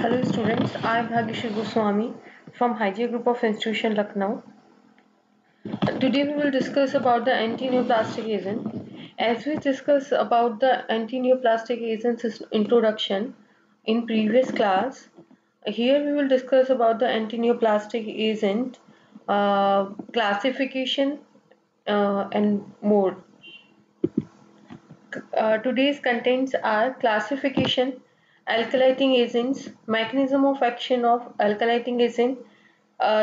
Hello students, I am Bhagyashree Goswami from Hygiene Group of Institution Lucknow. Today we will discuss about the anti-neoplastic agent. As we discussed about the anti-neoplastic agent's introduction in previous class, here we will discuss about the anti-neoplastic agent classification and more. Today's contents are classification, alkylating agents, mechanism of action of alkylating agent,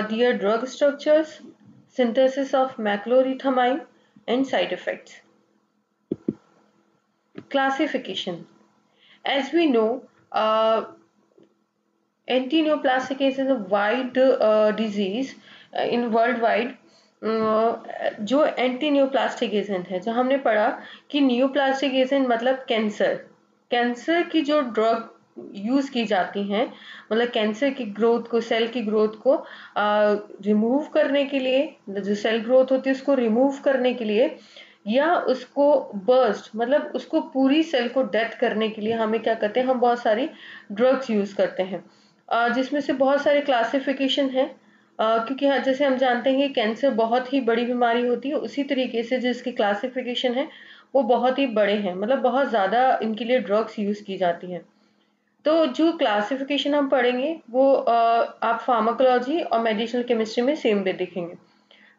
their drug structures, synthesis of maclorothamine, and side effects. Classification. As we know, anti-neoplastic is a wide disease in worldwide. जो anti neoplastic agent है, जो हमने पढ़ा कि neoplastic agent मतलब cancer की जो drug use की जाती हैं, मतलब कैंसर की ग्रोथ को, सेल की ग्रोथ को रिमूव करने के लिए, जो सेल ग्रोथ होती है उसको रिमूव करने के लिए, या उसको बर्स्ट मतलब उसको पूरी सेल को डेथ करने के लिए हमें क्या करते हैं, हम बहुत सारी ड्रग्स यूज करते हैं, जिसमें से बहुत सारे क्लासिफिकेशन है। क्योंकि हाँ, जैसे हम जानते हैं कि कैंसर बहुत ही बड़ी बीमारी होती है, उसी तरीके से जो इसकी क्लासिफिकेशन है वो बहुत ही बड़े हैं, मतलब बहुत ज़्यादा इनके लिए ड्रग्स यूज़ की जाती हैं। तो जो क्लासिफिकेशन हम पढ़ेंगे वो आप फार्माकोलॉजी और मेडिसिनल केमिस्ट्री में सेम वे देखेंगे।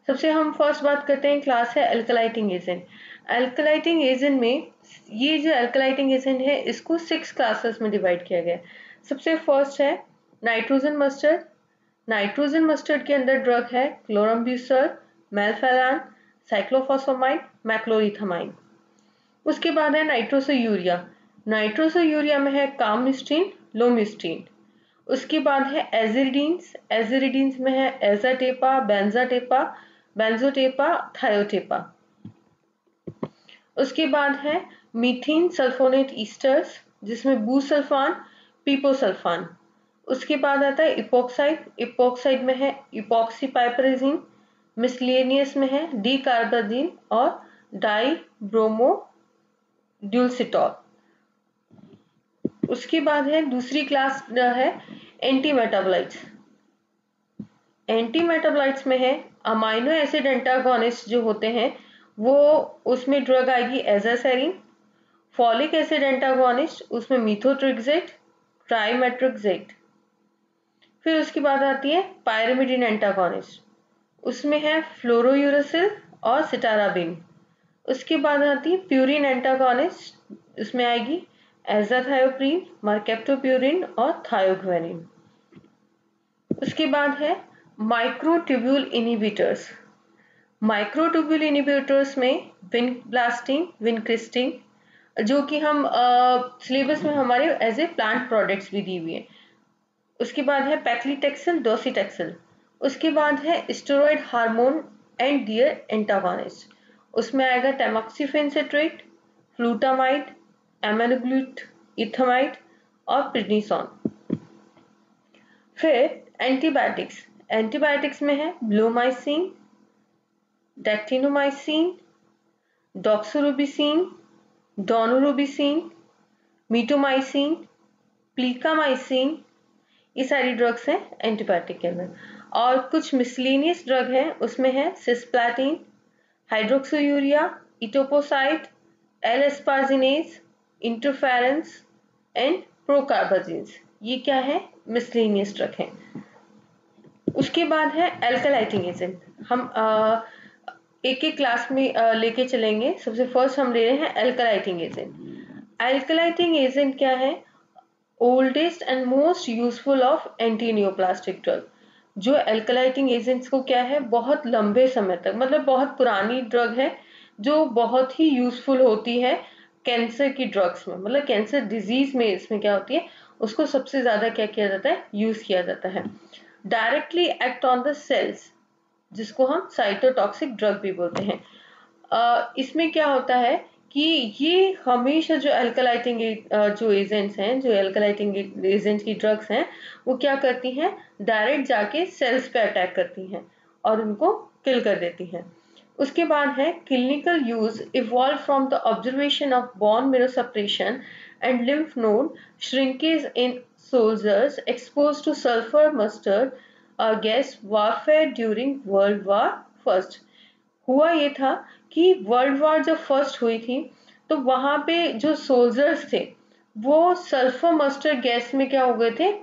सबसे हम फर्स्ट बात करते हैं, क्लास है अल्कलाइटिंग एजेंट। अल्कलाइटिंग एजेंट में ये जो अल्कलाइटिंग एजेंट है इसको 6 क्लासेस में डिवाइड किया गया है। सबसे फर्स्ट है नाइट्रोजन मस्टर्ड। नाइट्रोजन मस्टर्ड के अंदर ड्रग है क्लोरम्ब्यूसर, मेल्फेलान, साइक्लोफॉस्फामाइड, मैक्लोरिथामाइन। उसके बाद है नाइट्रोसोयूरिया। नाइट्रोसोयूरिया में है कामिस्टीन, लोमिस्टीन। उसके बाद है एजिरिडीन्स। एजिरिडीन्स में है एजाटेपा, बेंजाटेपा, बेंजोटेपा, थायोटेपा। उसके बाद है मीथेन सल्फोनेट ईस्टर्स, जिसमें बूसल्फान, पीपोसल्फान। उसके बाद आता है इपोक्साइड। इपोक्साइड में है इपोक्सी पाइपरेजिन। मिसलेनियस में है डी कार्बाजीन और डाई ब्रोमो ड्यूलसिटॉल। उसके बाद है दूसरी क्लास है एंटी मेटाबोलाइट्स। एंटी मेटाबोलाइट्स में है अमाइनो एसिड एंटागोनिस्ट जो होते हैं वो, उसमें ड्रग आएगी एजासेरिन। फॉलिक एसिड एंटागोनिस्ट, उसमें मीथोट्रिक्सेट, ट्राइमेट्रिक्सेट। फिर उसके बाद आती है पायरिमिडिन एंटागोनिस्ट, उसमें है फ्लोरोयूरासिल और सिटाराबिन। उसके बाद आती है प्यूरिन एंटागोनिस्ट, उसमें आएगी एजाथायोप्रीन, मर्केप्टोप्यूरिन और थायोग्वेनिन। उसके बाद है माइक्रोट्यूब्यूल इनिबिटर्स। माइक्रोट्यूब्यूल इनिबिटर्स में विनब्लास्टिन, विनक्रिस्टिन, जो कि हम सिलेबस में हमारे एज ए प्लांट प्रोडक्ट्स भी दी हुई है। उसके बाद है पैक्लीटेक्सेल, डोसीटेक्सेल। उसके बाद है steroid hormone and their antagonist, उसमें आएगा tamoxifen citrate, flutamide, aminoglutethimide और प्रिडनिसोन। फिर एंटीबायोटिक्स। एंटीबायोटिक्स में है ब्लोमाइसिन, डेक्टिनोमाइसिन, डॉक्सोरोबिसिन, डोनोरोबिसिन, मीटोमाइसिन, प्लीकामाइसिन। ये सारी ड्रग्स हैं एंटीबायोटिक के अंदर। और कुछ मिसलेनियस ड्रग है, उसमें है cisplatin, hydroxyurea, etoposide, L asparaginase, interference and procarbazines. ये क्या है, मिसलेनियस ड्रग है। उसके बाद है अल्कलाइटिंग एजेंट। हम एक एक क्लास में लेके चलेंगे। सबसे फर्स्ट हम ले रहे हैं अल्कलाइटिंग एजेंट। अल्कलाइटिंग एजेंट क्या है, oldest and most useful of anti neoplastic drug. जो अल्कलाइटिंग एजेंट्स को क्या है, बहुत लंबे समय तक, मतलब बहुत पुरानी ड्रग है जो बहुत ही यूजफुल होती है कैंसर की ड्रग्स में, मतलब कैंसर डिजीज में इसमें क्या होती है, उसको सबसे ज्यादा क्या किया जाता है, यूज किया जाता है। Directly act on the cells, जिसको हम साइटोटॉक्सिक ड्रग भी बोलते हैं। इसमें क्या होता है कि ये हमेशा जो अल्कलाइटिंग जो एजेंट्स हैं, जो अल्कलाइटिंग एजेंट्स की ड्रग्स हैं, वो क्या करती हैं, डायरेक्ट जाके सेल्स पे अटैक करती हैं और उनको किल कर देती हैं। उसके बाद है clinical use evolve from the observation of bone marrow suppression and lymph node shrinkage in soldiers exposed to sulfur mustard gas warfare during World War First। हुआ ये था कि वर्ल्ड वॉर जब फर्स्ट हुई थी तो वहां पे जो सोल्जर्स थे वो सल्फर मस्टर्ड गैस में क्या हो गए थे,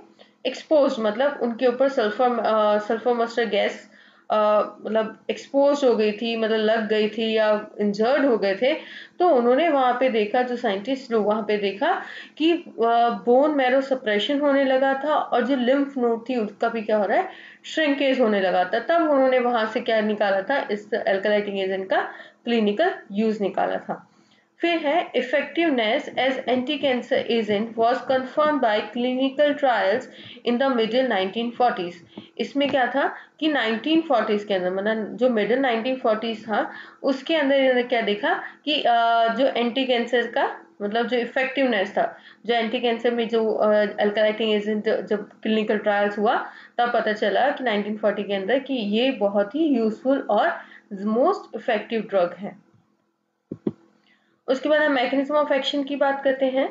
एक्सपोज, मतलब उनके ऊपर सल्फर मस्टर्ड गैस मतलब एक्सपोज हो गई थी, मतलब लग गई थी या इंजर्ड हो गए थे। तो उन्होंने वहां पे देखा, जो साइंटिस्ट लोग वहां पे देखा कि बोन मैरो सप्रेशन होने लगा था और जो लिम्फ नोड थी उसका भी क्या हो रहा है, श्रिंकेज होने लगा था। तब उन्होंने वहां से क्या निकाला था, इस अल्कलाइटिंग एजेंट का क्लिनिकल यूज निकाला था। फिर है effectiveness as anti cancer agent was confirmed by clinical trials in the middle 1940s। इसमें क्या था कि 1940s के अंदर, मतलब जो मिडिल 1940s था उसके अंदर इन्होंने क्या देखा कि जो एंटी कैंसर का मतलब जो इफेक्टिवनेस था, जो एंटी कैंसर में जो अल्कलाइटिंग एजेंट जब क्लिनिकल ट्रायल्स हुआ तब पता चला कि 1940 के अंदर कि ये बहुत ही यूजफुल और मोस्ट इफेक्टिव ड्रग है। उसके बाद हम मैकेनिज्म ऑफ एक्शन की बात करते हैं।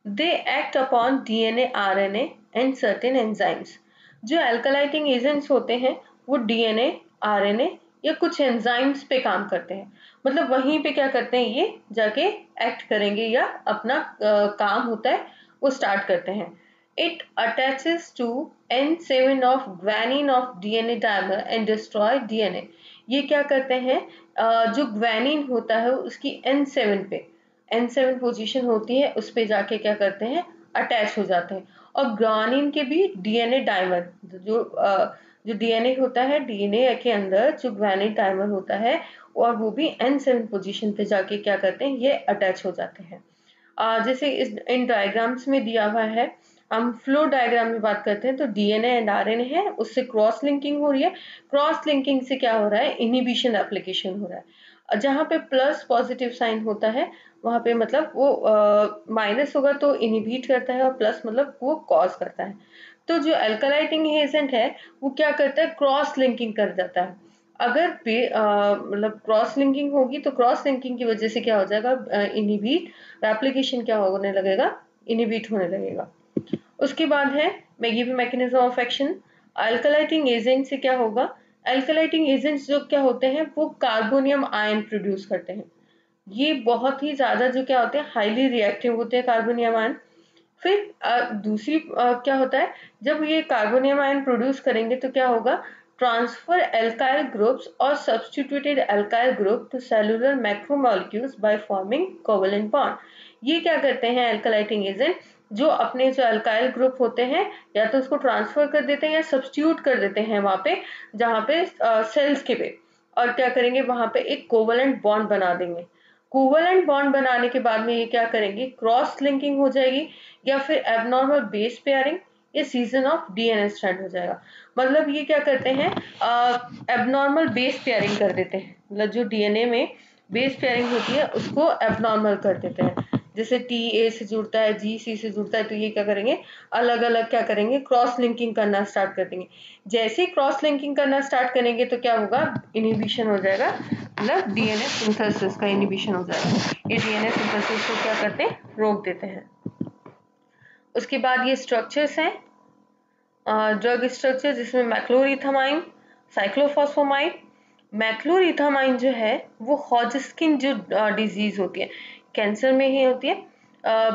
They act upon DNA, RNA and certain enzymes. जो अल्कलाइटिंग एजेंट्स होते हैं वो डीएनए, आरएनए या कुछ एंजाइम्स पे काम करते हैं, मतलब वहीं पे क्या करते हैं, ये जाके एक्ट करेंगे या अपना काम होता है वो स्टार्ट करते हैं। It attaches to N7 of guanine of DNA dimer and destroy DNA. ये क्या करते हैं, जो ग्वानिन होता है उसकी N7 पोजीशन होती है, उस पे जाके क्या करते हैं, अटैच हो जाते हैं। और ग्वानिन के भी डीएनए डाइमर, जो डीएनए होता है, डीएनए के अंदर जो ग्वानिन डाइमर होता है और वो भी N7 पोजीशन पे जाके क्या करते हैं, ये अटैच हो जाते हैं। जैसे इन डायग्राम्स में दिया हुआ है, हम फ्लो डायग्राम में बात करते हैं तो डीएनए एंड आरएनए है, उससे क्रॉस लिंकिंग हो रही है। क्रॉस लिंकिंग से क्या हो रहा है, इनिबिशन एप्लीकेशन हो रहा है। जहां पे प्लस पॉजिटिव साइन होता है वहां पे मतलब वो माइनस होगा तो इनिबिट करता है और प्लस मतलब वो कॉज करता है। तो जो अल्कलाइटिंग एजेंट है वो क्या करता है, क्रॉस लिंकिंग कर जाता है। अगर मतलब क्रॉस लिंकिंग होगी तो क्रॉस लिंकिंग की वजह से क्या हो जाएगा, इनिबिट एप्लीकेशन क्या होने लगेगा, इनिबिट होने लगेगा। उसके बाद है मैकेनिज्म ऑफ एक्शन। अल्कलाइटिंग एजेंट से क्या होगा, अल्कलाइटिंग एजेंट्स जो क्या होते हैं वो कार्बोनियम आयन प्रोड्यूस करते हैं। ये बहुत ही ज्यादा जो क्या होते हैं, हाईली रिएक्टिव होते हैं कार्बोनियम आयन। फिर दूसरी क्या होता है, जब ये कार्बोनियम आयन प्रोड्यूस करेंगे तो क्या होगा, ट्रांसफर एल्काइल ग्रुप्स और substituted alkyl group to cellular macromolecules by forming covalent bond. ये क्या करते हैं अल्कलाइटिंग एजेंट, जो अपने जो अल्काइल ग्रुप होते हैं या तो उसको ट्रांसफर कर देते हैं या सब्स्टिट्यूट कर देते हैं वहां पे, जहां पे सेल्स के पे, और क्या करेंगे वहां पे एक कोवेलेंट बॉन्ड बना देंगे। कोवेलेंट बॉन्ड बनाने के बाद में ये क्या करेंगे, क्रॉस लिंकिंग हो जाएगी या फिर एबनॉर्मल बेस पेयरिंग या सीजन ऑफ डीएनए स्ट्रैंड हो जाएगा। मतलब ये क्या करते हैं, एबनॉर्मल बेस पेयरिंग कर देते हैं, मतलब जो डीएनए में बेस पेयरिंग होती है उसको एबनॉर्मल कर देते हैं। जैसे टी ए से जुड़ता है, जी सी से जुड़ता है, तो ये क्या करेंगे, अलग अलग क्या करेंगे, क्रॉस लिंकिंग करना स्टार्ट कर देंगे। जैसे ही क्रॉस लिंकिंग करना स्टार्ट करेंगे तो क्या होगा, इनिबिशन हो जाएगा, मतलब डीएनए सिंथेसिस का इनिबिशन हो जाएगा। ये डीएनए सिंथेसिस को क्या करते हैं, रोक देते हैं। उसके बाद ये स्ट्रक्चर्स हैं, ड्रग स्ट्रक्चर, जिसमें मैक्लोरिथामाइन, साइक्लोफॉस्फोमाइड। मैक्लोरिथामाइन जो है वो हॉजस्किन जो डिजीज होती है, कैंसर में ही होती है,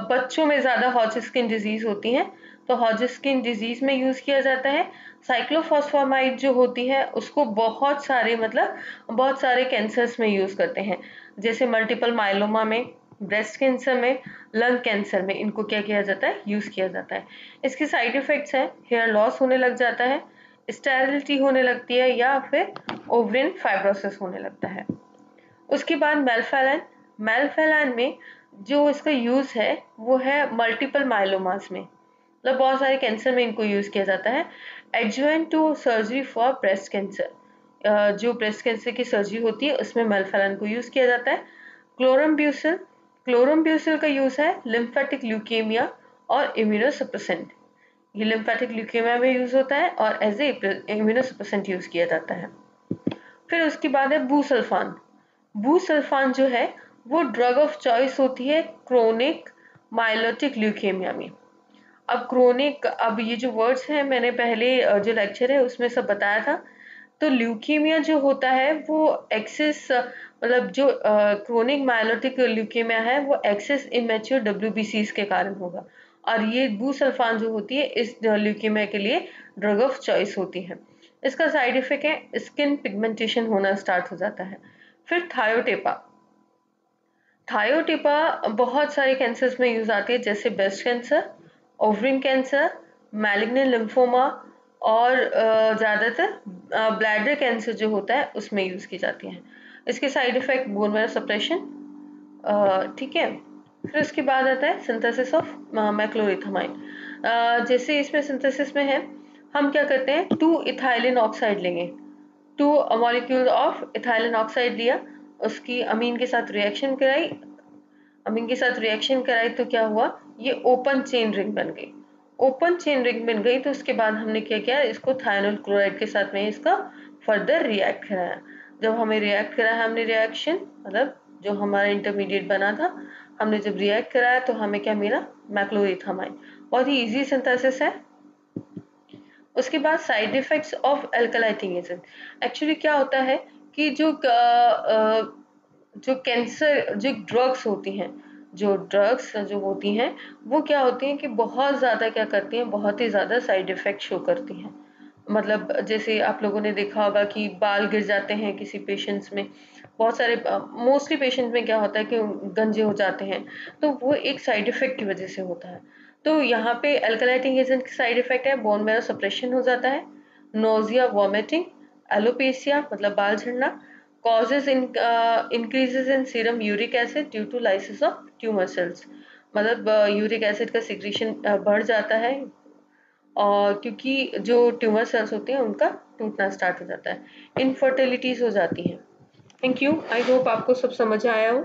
बच्चों में ज्यादा हॉजस्किन डिजीज होती है, तो हॉजस्किन डिजीज में यूज किया जाता है। साइक्लोफॉस्फोमाइड जो होती है उसको बहुत सारे मतलब बहुत सारे कैंसर्स में यूज करते हैं, जैसे मल्टीपल माइलोमा में, ब्रेस्ट कैंसर में, लंग कैंसर में इनको क्या किया जाता है, यूज किया जाता है। इसके साइड इफेक्ट्स हैं, हेयर लॉस होने लग जाता है, स्टेरिलिटी होने लगती है या फिर ओवरिन फाइब्रोसिस होने लगता है। उसके बाद मेल्फेलन। मेल्फेलन में जो इसका यूज है वो है मल्टीपल माइलोमास में, मतलब बहुत सारे कैंसर में इनको यूज किया जाता है। Adjuvant to surgery for breast cancer, जो ब्रेस्ट कैंसर की सर्जरी होती है उसमें मेल्फेलन को यूज किया जाता है। क्लोरम्ब्यूसिल, क्लोरम्ब्यूसिल का यूज है लिम्फेटिक ल्यूकेमिया और इम्यूनोसप्रेसेंट। ये लिम्फेटिक ल्यूकेमिया में यूज होता है और एज ए इम्यूनोसप्रेसेंट यूज किया जाता है। फिर उसके बाद है बूसल्फान। बूसल्फान जो है वो ड्रग ऑफ चॉइस होती है क्रोनिक माइलोटिक ल्यूकेमिया में। अब क्रोनिक, अब ये जो वर्ड्स हैं मैंने पहले जो लेक्चर है उसमें सब बताया था। तो ल्यूकीमिया जो होता है वो एक्सेस, मतलब जो क्रोनिक माइलोटिक ल्यूकीमिया है वो एक्सेस इमेच्योर डब्ल्यूबीसीज के कारण होगा। और ये बुसल्फान जो होती है इस ल्यूकीमिया के लिए ड्रग ऑफ चॉइस होती है। इसका साइड इफेक्ट है स्किन पिगमेंटेशन होना स्टार्ट हो जाता है। फिर थायोटेपा। थायोटिपा बहुत सारे कैंसर्स में यूज आती है, जैसे breast cancer, ovarian cancer, malignant lymphoma, और ज़्यादातर ब्लैडर कैंसर जो होता है उसमें यूज की जाती है। इसके side effect bone marrow suppression, ठीक है। फिर उसके बाद आता है सिंथेसिस ऑफ मैक्लोरिथामाइन। जैसे इसमें सिंथेसिस में है, हम क्या करते हैं, 2 इथाइलिन ऑक्साइड लेंगे, 2 मॉलिक्यूल ऑफ इथाइलिन ऑक्साइड लिया, उसकी अमीन के साथ रिएक्शन कराई, अमीन के साथ रिएक्शन कराई तो क्या हुआ, ये ओपन चेन रिंग बन गई। ओपन चेन रिंग बन गई तो उसके बाद हमने क्या किया, इसको थायनोल क्लोराइड के साथ में इसका फर्दर रिएक्ट कराया। जब हमें रिएक्ट कराया, हमने रिएक्शन मतलब जो हमारा इंटरमीडिएट बना था, हमने जब रिएक्ट कराया तो हमें क्या मिला, मैक्लोरिथामाइन। बहुत ही इजी सिंथेसिस है। उसके बाद side effects of अल्कलाइटिंग agent. Actually क्या होता है कि जो कैंसर, जो ड्रग्स होती हैं, जो ड्रग्स जो होती हैं वो क्या होती हैं कि बहुत ज़्यादा क्या करती हैं, बहुत ही ज़्यादा साइड इफेक्ट शो करती हैं। मतलब जैसे आप लोगों ने देखा होगा कि बाल गिर जाते हैं किसी पेशेंट्स में, बहुत सारे मोस्टली पेशेंट में क्या होता है कि गंजे हो जाते हैं, तो वो एक साइड इफेक्ट की वजह से होता है। तो यहाँ पे अल्कलाइटिंग एजेंट की साइड इफेक्ट है, बोन मैरो सप्रेशन हो जाता है, नोजिया, वॉमिटिंग, एलोपेसिया मतलब बाल झड़ना, causes increases in serum uric acid due to lysis of tumor cells। मतलब यूरिक एसिड का सिक्रीशन बढ़ जाता है, और क्योंकि जो ट्यूमर सेल्स होते हैं उनका टूटना स्टार्ट हो जाता है, इनफर्टिलिटीज हो जाती हैं। थैंक यू, आई होप आपको सब समझ आया हो।